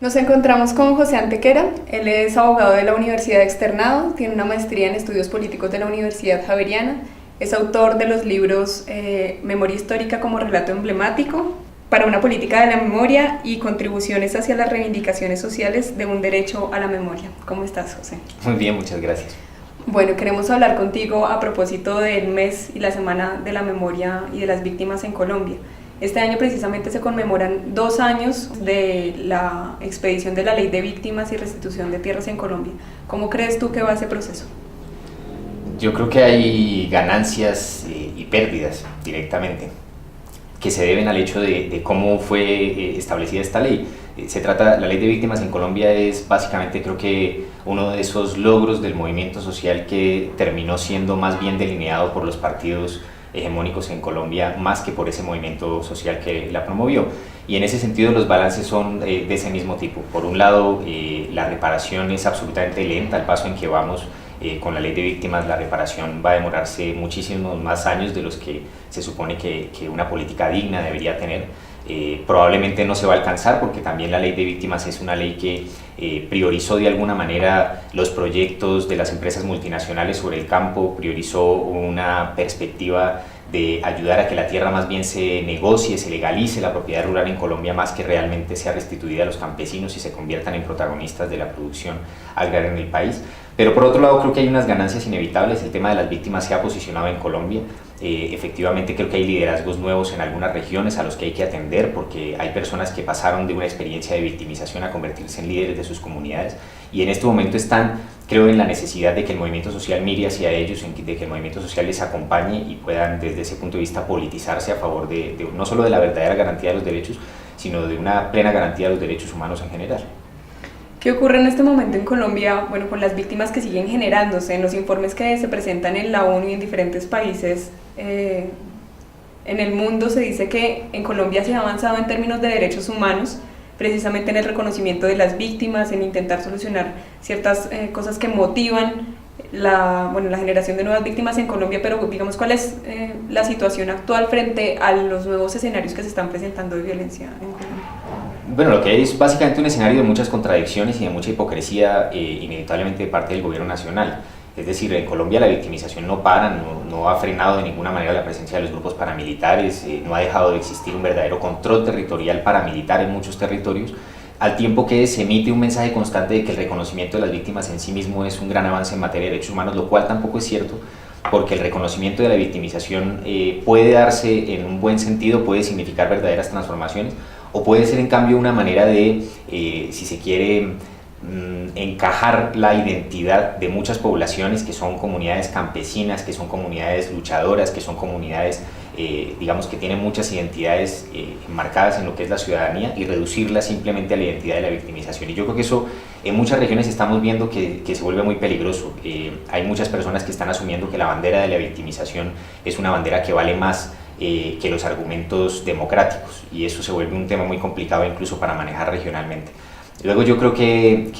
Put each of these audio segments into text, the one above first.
Nos encontramos con José Antequera. Él es abogado de la Universidad Externado, tiene una maestría en estudios políticos de la Universidad Javeriana, es autor de los libros Memoria histórica como relato emblemático, Para una política de la memoria y Contribuciones hacia las reivindicaciones sociales de un derecho a la memoria. ¿Cómo estás, José? Muy bien, muchas gracias. Bueno, queremos hablar contigo a propósito del mes y la Semana de la Memoria y de las Víctimas en Colombia. Este año precisamente se conmemoran 2 años de la expedición de la Ley de Víctimas y Restitución de Tierras en Colombia. ¿Cómo crees tú que va ese proceso? Yo creo que hay ganancias y pérdidas directamente que se deben al hecho de cómo fue establecida esta ley. La Ley de Víctimas en Colombia es básicamente, creo que, uno de esos logros del movimiento social que terminó siendo más bien delineado por los partidos hegemónicos en Colombia, más que por ese movimiento social que la promovió. Y en ese sentido los balances son de ese mismo tipo. Por un lado, la reparación es absolutamente lenta, al paso en que vamos con la Ley de Víctimas. La reparación va a demorarse muchísimos más años de los que se supone que una política digna debería tener. Probablemente no se va a alcanzar, porque también la Ley de Víctimas es una ley que priorizó de alguna manera los proyectos de las empresas multinacionales sobre el campo, priorizó una perspectiva de ayudar a que la tierra más bien se negocie, se legalice la propiedad rural en Colombia, más que realmente sea restituida a los campesinos y se conviertan en protagonistas de la producción agraria en el país. Pero por otro lado creo que hay unas ganancias inevitables. El tema de las víctimas se ha posicionado en Colombia. Efectivamente creo que hay liderazgos nuevos en algunas regiones a los que hay que atender, porque hay personas que pasaron de una experiencia de victimización a convertirse en líderes de sus comunidades, y en este momento están, creo, en la necesidad de que el movimiento social mire hacia ellos, de que el movimiento social les acompañe y puedan desde ese punto de vista politizarse a favor de no solo de la verdadera garantía de los derechos, sino de una plena garantía de los derechos humanos en general. ¿Qué ocurre en este momento en Colombia, bueno, con las víctimas que siguen generándose? En los informes que se presentan en la ONU y en diferentes países en el mundo se dice que en Colombia se ha avanzado en términos de derechos humanos, precisamente en el reconocimiento de las víctimas, en intentar solucionar ciertas cosas que motivan la generación de nuevas víctimas en Colombia, pero digamos, ¿cuál es la situación actual frente a los nuevos escenarios que se están presentando de violencia en Colombia? Bueno, lo que hay es básicamente un escenario de muchas contradicciones y de mucha hipocresía, inevitablemente de parte del gobierno nacional. Es decir, en Colombia la victimización no para, no ha frenado de ninguna manera la presencia de los grupos paramilitares, no ha dejado de existir un verdadero control territorial paramilitar en muchos territorios, al tiempo que se emite un mensaje constante de que el reconocimiento de las víctimas en sí mismo es un gran avance en materia de derechos humanos, lo cual tampoco es cierto, porque el reconocimiento de la victimización puede darse en un buen sentido, puede significar verdaderas transformaciones, o puede ser en cambio una manera de, si se quiere, encajar la identidad de muchas poblaciones que son comunidades campesinas, que son comunidades luchadoras, que son comunidades, digamos, que tienen muchas identidades enmarcadas en lo que es la ciudadanía, y reducirla simplemente a la identidad de la victimización. Y yo creo que eso en muchas regiones estamos viendo que se vuelve muy peligroso. Hay muchas personas que están asumiendo que la bandera de la victimización es una bandera que vale más que los argumentos democráticos, y eso se vuelve un tema muy complicado incluso para manejar regionalmente. Luego yo creo que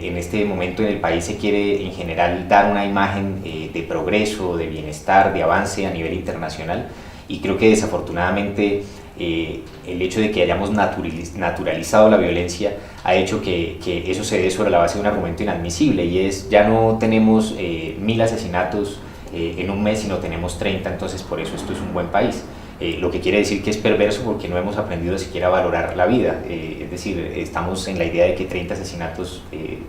en este momento en el país se quiere en general dar una imagen de progreso, de bienestar, de avance a nivel internacional, y creo que desafortunadamente el hecho de que hayamos naturalizado la violencia ha hecho que eso se dé sobre la base de un argumento inadmisible, y es: ya no tenemos 1000 asesinatos en un mes, sino tenemos 30, entonces por eso esto es un buen país. Lo que quiere decir que es perverso, porque no hemos aprendido siquiera a valorar la vida. Es decir, estamos en la idea de que 30 asesinatos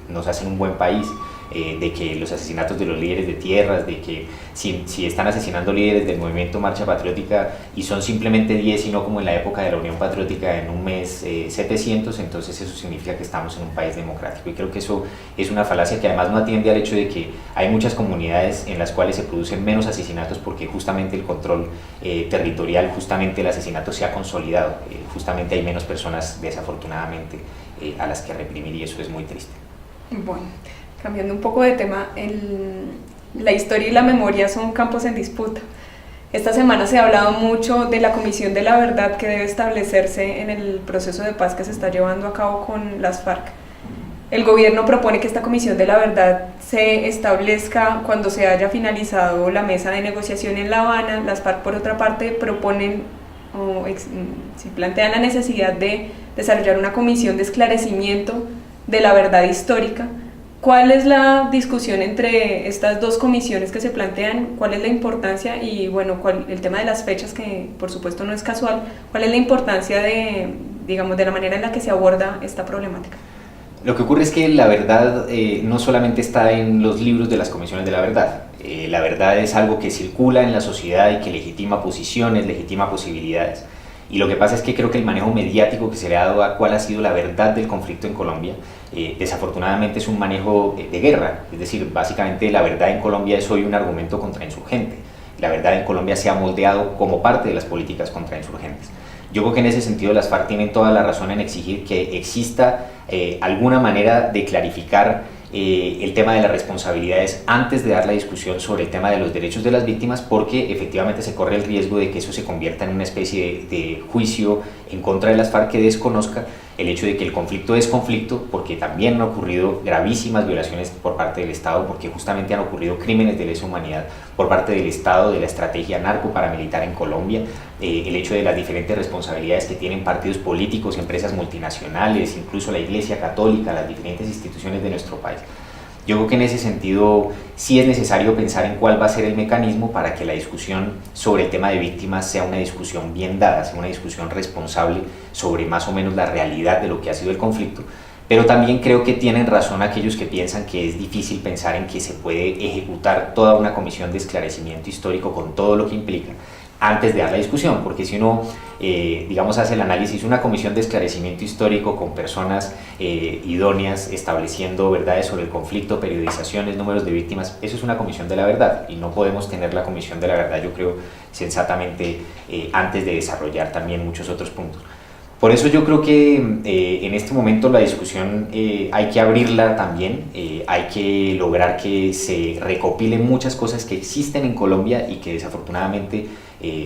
nos hacen un buen país, de que los asesinatos de los líderes de tierras, de que si están asesinando líderes del movimiento Marcha Patriótica y son simplemente 10 y no como en la época de la Unión Patriótica en un mes 700, entonces eso significa que estamos en un país democrático. Y creo que eso es una falacia que además no atiende al hecho de que hay muchas comunidades en las cuales se producen menos asesinatos, porque justamente el control territorial, justamente el asesinato se ha consolidado, justamente hay menos personas desafortunadamente a las que reprimir, y eso es muy triste. Bueno, cambiando un poco de tema, la historia y la memoria son campos en disputa. Esta semana se ha hablado mucho de la Comisión de la Verdad que debe establecerse en el proceso de paz que se está llevando a cabo con las FARC. El gobierno propone que esta Comisión de la Verdad se establezca cuando se haya finalizado la mesa de negociación en La Habana. Las FARC, por otra parte, proponen si plantean la necesidad de desarrollar una comisión de esclarecimiento de la verdad histórica. ¿Cuál es la discusión entre estas dos comisiones que se plantean? ¿Cuál es la importancia? Y bueno, el tema de las fechas, que por supuesto no es casual. ¿Cuál es la importancia de la manera en la que se aborda esta problemática? Lo que ocurre es que la verdad no solamente está en los libros de las comisiones de la verdad. La verdad es algo que circula en la sociedad y que legitima posiciones, legitima posibilidades. Y lo que pasa es que creo que el manejo mediático que se le ha dado a cuál ha sido la verdad del conflicto en Colombia, desafortunadamente es un manejo de guerra. Es decir, básicamente la verdad en Colombia es hoy un argumento contrainsurgente. La verdad en Colombia se ha moldeado como parte de las políticas contrainsurgentes. Yo creo que en ese sentido las FARC tienen toda la razón en exigir que exista alguna manera de clarificar el tema de las responsabilidades antes de dar la discusión sobre el tema de los derechos de las víctimas, porque efectivamente se corre el riesgo de que eso se convierta en una especie de juicio en contra de las FARC que desconozca el hecho de que el conflicto es conflicto, porque también han ocurrido gravísimas violaciones por parte del Estado, porque justamente han ocurrido crímenes de lesa humanidad por parte del Estado, de la estrategia narco-paramilitar en Colombia, el hecho de las diferentes responsabilidades que tienen partidos políticos, empresas multinacionales, incluso la Iglesia Católica, las diferentes instituciones de nuestro país. Yo creo que en ese sentido sí es necesario pensar en cuál va a ser el mecanismo para que la discusión sobre el tema de víctimas sea una discusión bien dada, sea una discusión responsable sobre más o menos la realidad de lo que ha sido el conflicto. Pero también creo que tienen razón aquellos que piensan que es difícil pensar en que se puede ejecutar toda una comisión de esclarecimiento histórico con todo lo que implica antes de dar la discusión, porque si uno, hace el análisis, una comisión de esclarecimiento histórico con personas idóneas, estableciendo verdades sobre el conflicto, periodizaciones, números de víctimas, eso es una comisión de la verdad, y no podemos tener la comisión de la verdad, yo creo, sensatamente, antes de desarrollar también muchos otros puntos. Por eso yo creo que en este momento la discusión hay que abrirla también, hay que lograr que se recopilen muchas cosas que existen en Colombia y que desafortunadamente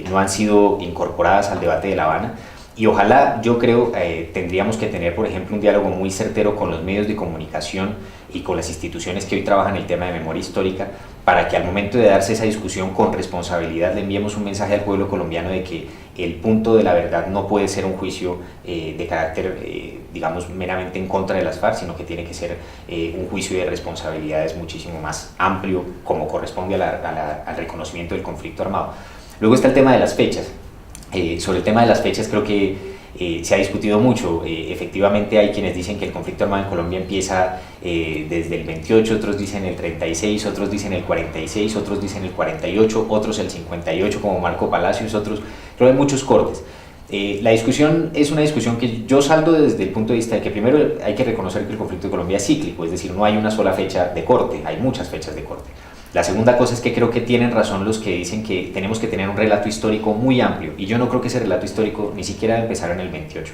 no han sido incorporadas al debate de La Habana. Y ojalá, yo creo, tendríamos que tener, por ejemplo, un diálogo muy certero con los medios de comunicación y con las instituciones que hoy trabajan el tema de memoria histórica, para que al momento de darse esa discusión con responsabilidad le enviemos un mensaje al pueblo colombiano de que el punto de la verdad no puede ser un juicio de carácter, meramente en contra de las FARC, sino que tiene que ser un juicio de responsabilidades muchísimo más amplio, como corresponde al reconocimiento del conflicto armado. Luego está el tema de las fechas. Sobre el tema de las fechas creo que se ha discutido mucho. Efectivamente hay quienes dicen que el conflicto armado en Colombia empieza desde el 28, otros dicen el 36, otros dicen el 46, otros dicen el 48, otros el 58 como Marco Palacios, otros, creo que hay muchos cortes. La discusión es una discusión que yo saldo desde el punto de vista de que primero hay que reconocer que el conflicto de Colombia es cíclico, es decir, no hay una sola fecha de corte, hay muchas fechas de corte. La segunda cosa es que creo que tienen razón los que dicen que tenemos que tener un relato histórico muy amplio, y yo no creo que ese relato histórico ni siquiera debe empezar en el 28.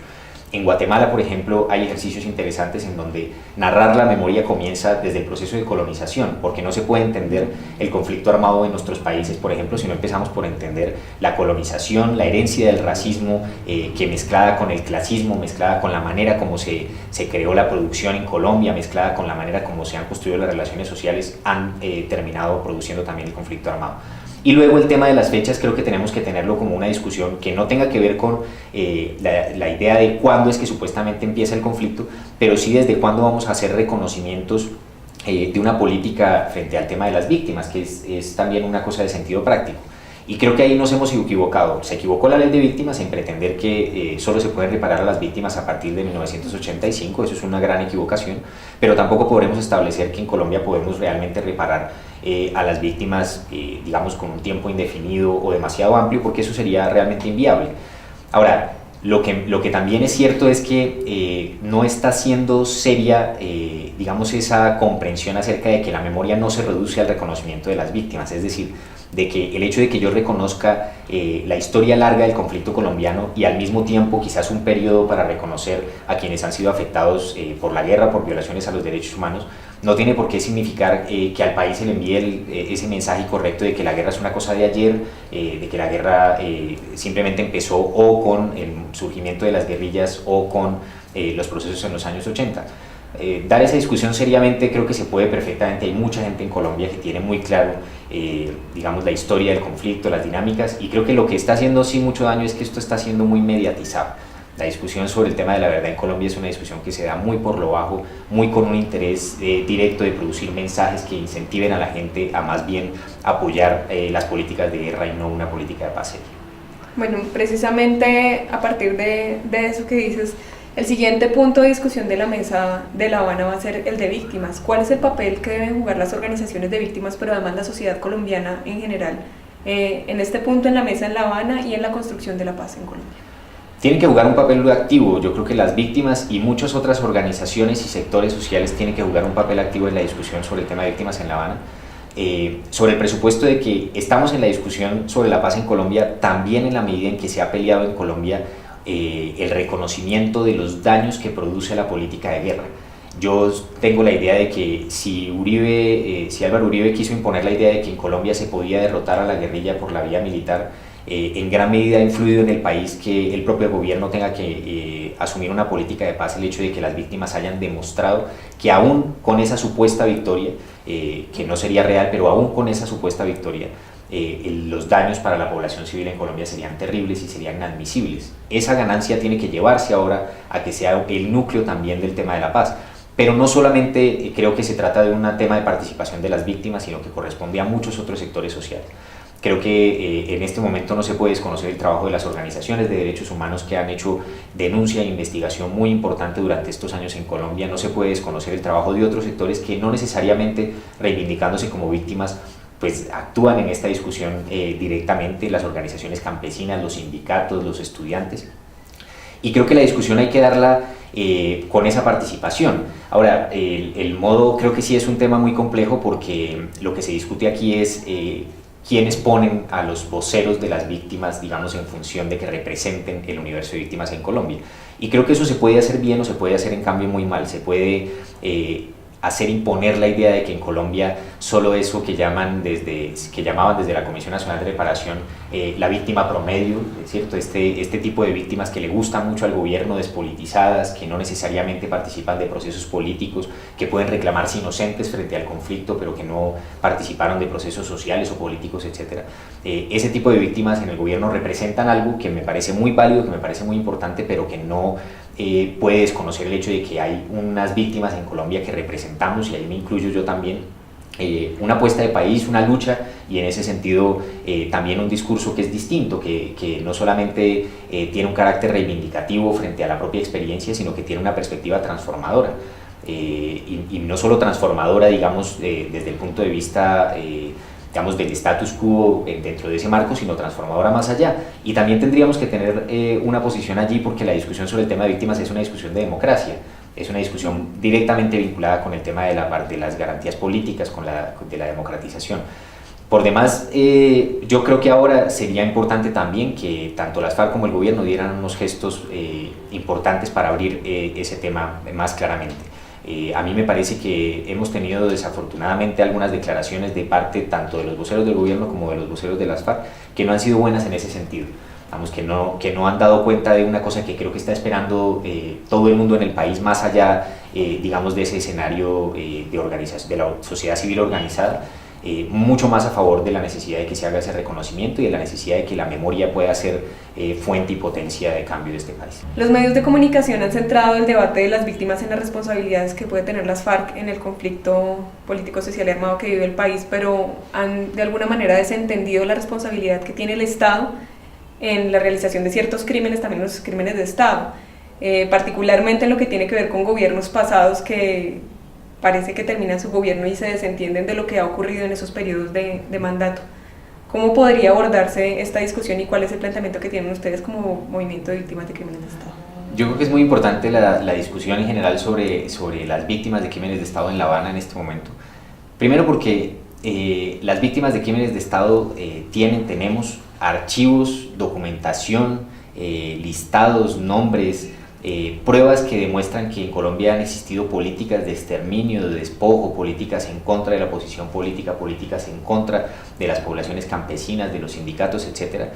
En Guatemala, por ejemplo, hay ejercicios interesantes en donde narrar la memoria comienza desde el proceso de colonización, porque no se puede entender el conflicto armado en nuestros países, por ejemplo, si no empezamos por entender la colonización, la herencia del racismo, que mezclada con el clasismo, mezclada con la manera como se creó la producción en Colombia, mezclada con la manera como se han construido las relaciones sociales, han terminado produciendo también el conflicto armado. Y luego el tema de las fechas creo que tenemos que tenerlo como una discusión que no tenga que ver con la idea de cuándo es que supuestamente empieza el conflicto, pero sí desde cuándo vamos a hacer reconocimientos de una política frente al tema de las víctimas, que es también una cosa de sentido práctico. Y creo que ahí nos hemos equivocado. Se equivocó la ley de víctimas en pretender que solo se pueden reparar a las víctimas a partir de 1985, eso es una gran equivocación, pero tampoco podremos establecer que en Colombia podemos realmente reparar a las víctimas, con un tiempo indefinido o demasiado amplio, porque eso sería realmente inviable. Ahora, lo que también es cierto es que no está siendo seria, esa comprensión acerca de que la memoria no se reduce al reconocimiento de las víctimas, es decir, de que el hecho de que yo reconozca la historia larga del conflicto colombiano y al mismo tiempo quizás un periodo para reconocer a quienes han sido afectados por la guerra, por violaciones a los derechos humanos, no tiene por qué significar que al país se le envíe ese mensaje correcto de que la guerra es una cosa de ayer, de que la guerra simplemente empezó o con el surgimiento de las guerrillas o con los procesos en los años 80. Dar esa discusión seriamente creo que se puede perfectamente. Hay mucha gente en Colombia que tiene muy claro digamos, la historia del conflicto, las dinámicas, y creo que lo que está haciendo sí mucho daño es que esto está siendo muy mediatizado. La discusión sobre el tema de la verdad en Colombia es una discusión que se da muy por lo bajo, muy con un interés directo de producir mensajes que incentiven a la gente a más bien apoyar las políticas de guerra y no una política de paz. Bueno, precisamente a partir de eso que dices, el siguiente punto de discusión de la mesa de La Habana va a ser el de víctimas. ¿Cuál es el papel que deben jugar las organizaciones de víctimas, pero además la sociedad colombiana en general, en este punto en la mesa en La Habana y en la construcción de la paz en Colombia? Tienen que jugar un papel muy activo. Yo creo que las víctimas y muchas otras organizaciones y sectores sociales tienen que jugar un papel activo en la discusión sobre el tema de víctimas en La Habana. Sobre el presupuesto de que estamos en la discusión sobre la paz en Colombia, también en la medida en que se ha peleado en Colombia el reconocimiento de los daños que produce la política de guerra. Yo tengo la idea de que si Álvaro Uribe quiso imponer la idea de que en Colombia se podía derrotar a la guerrilla por la vía militar, en gran medida ha influido en el país que el propio gobierno tenga que asumir una política de paz, el hecho de que las víctimas hayan demostrado que aún con esa supuesta victoria, que no sería real, pero aún con esa supuesta victoria, los daños para la población civil en Colombia serían terribles y serían inadmisibles. Esa ganancia tiene que llevarse ahora a que sea el núcleo también del tema de la paz. Pero no solamente creo que se trata de un tema de participación de las víctimas, sino que corresponde a muchos otros sectores sociales. Creo que en este momento no se puede desconocer el trabajo de las organizaciones de derechos humanos que han hecho denuncia e investigación muy importante durante estos años en Colombia. No se puede desconocer el trabajo de otros sectores que no necesariamente reivindicándose como víctimas pues actúan en esta discusión directamente, las organizaciones campesinas, los sindicatos, los estudiantes. Y creo que la discusión hay que darla con esa participación. Ahora, el modo creo que sí es un tema muy complejo porque lo que se discute aquí es quiénes ponen a los voceros de las víctimas, digamos, en función de que representen el universo de víctimas en Colombia. Y creo que eso se puede hacer bien o se puede hacer en cambio muy mal. Se puede hacer imponer la idea de que en Colombia solo eso que llamaban desde la Comisión Nacional de Reparación la víctima promedio, ¿cierto? Este tipo de víctimas que le gustan mucho al gobierno, despolitizadas, que no necesariamente participan de procesos políticos, que pueden reclamarse inocentes frente al conflicto, pero que no participaron de procesos sociales o políticos, etc. Ese tipo de víctimas en el gobierno representan algo que me parece muy válido, que me parece muy importante, pero que no puede desconocer el hecho de que hay unas víctimas en Colombia que representamos, y ahí me incluyo yo también, una apuesta de país, una lucha, y en ese sentido también un discurso que es distinto, que no solamente tiene un carácter reivindicativo frente a la propia experiencia, sino que tiene una perspectiva transformadora, y no solo transformadora, digamos, desde el punto de vista digamos, del status quo dentro de ese marco, sino transformadora más allá. Y también tendríamos que tener una posición allí, porque la discusión sobre el tema de víctimas es una discusión de democracia, es una discusión directamente vinculada con el tema de las garantías políticas, de la democratización. Por demás, yo creo que ahora sería importante también que tanto las FARC como el gobierno dieran unos gestos importantes para abrir ese tema más claramente. A mí me parece que hemos tenido desafortunadamente algunas declaraciones de parte tanto de los voceros del gobierno como de los voceros de las FARC que no han sido buenas en ese sentido. Vamos, que no han dado cuenta de una cosa que creo que está esperando todo el mundo en el país, más allá, digamos, de ese escenario de la sociedad civil organizada, mucho más a favor de la necesidad de que se haga ese reconocimiento y de la necesidad de que la memoria pueda ser fuente y potencia de cambio de este país. Los medios de comunicación han centrado el debate de las víctimas en las responsabilidades que puede tener las FARC en el conflicto político, social y armado que vive el país, pero han de alguna manera desentendido la responsabilidad que tiene el Estado en la realización de ciertos crímenes, también los crímenes de Estado, particularmente en lo que tiene que ver con gobiernos pasados que parece que terminan su gobierno y se desentienden de lo que ha ocurrido en esos periodos de mandato. ¿Cómo podría abordarse esta discusión y cuál es el planteamiento que tienen ustedes como movimiento de víctimas de crímenes de Estado? Yo creo que es muy importante la discusión en general sobre las víctimas de crímenes de Estado en La Habana en este momento. Primero porque las víctimas de crímenes de Estado tenemos archivos, documentación, listados, nombres, pruebas que demuestran que en Colombia han existido políticas de exterminio, de despojo, políticas en contra de la oposición política, políticas en contra de las poblaciones campesinas, de los sindicatos, etc.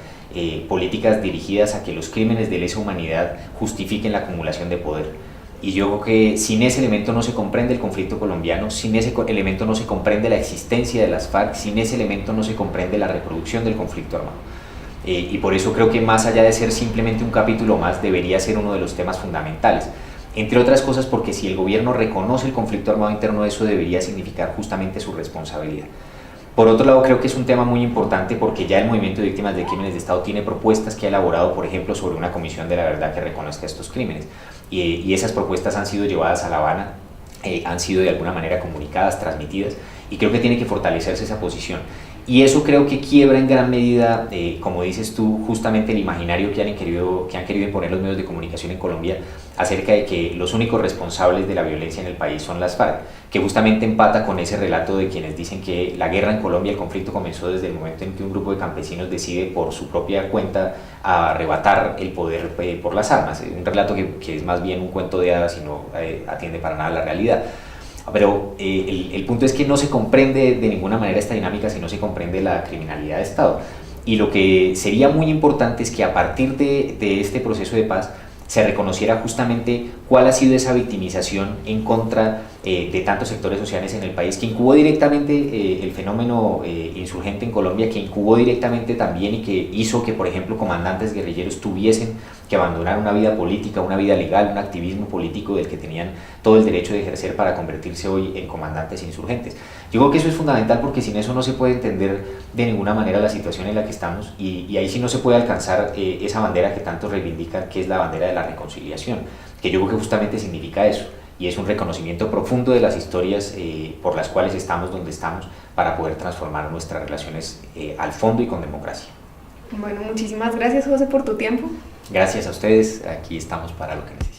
Políticas dirigidas a que los crímenes de lesa humanidad justifiquen la acumulación de poder. Y yo creo que sin ese elemento no se comprende el conflicto colombiano, sin ese elemento no se comprende la existencia de las FARC, sin ese elemento no se comprende la reproducción del conflicto armado. Y por eso creo que más allá de ser simplemente un capítulo más, debería ser uno de los temas fundamentales. Entre otras cosas porque si el gobierno reconoce el conflicto armado interno, eso debería significar justamente su responsabilidad. Por otro lado, creo que es un tema muy importante porque ya el Movimiento de Víctimas de Crímenes de Estado tiene propuestas que ha elaborado, por ejemplo, sobre una comisión de la verdad que reconozca estos crímenes. Y esas propuestas han sido llevadas a La Habana, han sido de alguna manera comunicadas, transmitidas, y creo que tiene que fortalecerse esa posición. Y eso creo que quiebra en gran medida, como dices tú, justamente el imaginario que han querido imponer los medios de comunicación en Colombia acerca de que los únicos responsables de la violencia en el país son las FARC, que justamente empata con ese relato de quienes dicen que la guerra en Colombia, el conflicto comenzó desde el momento en que un grupo de campesinos decide por su propia cuenta arrebatar el poder por las armas. Un relato que es más bien un cuento de hadas y no atiende para nada a la realidad. Pero el punto es que no se comprende de ninguna manera esta dinámica si no se comprende la criminalidad de Estado. Y lo que sería muy importante es que a partir de este proceso de paz se reconociera justamente cuál ha sido esa victimización en contra de tantos sectores sociales en el país, que incubó directamente el fenómeno insurgente en Colombia, que incubó directamente también y que hizo que, por ejemplo, comandantes guerrilleros tuviesen que abandonar una vida política, una vida legal, un activismo político del que tenían todo el derecho de ejercer para convertirse hoy en comandantes insurgentes. Yo creo que eso es fundamental porque sin eso no se puede entender de ninguna manera la situación en la que estamos y ahí sí no se puede alcanzar esa bandera que tantos reivindican, que es la bandera de la reconciliación, que yo creo que justamente significa eso, y es un reconocimiento profundo de las historias por las cuales estamos donde estamos para poder transformar nuestras relaciones al fondo y con democracia. Bueno, muchísimas gracias, José, por tu tiempo. Gracias a ustedes, aquí estamos para lo que necesiten.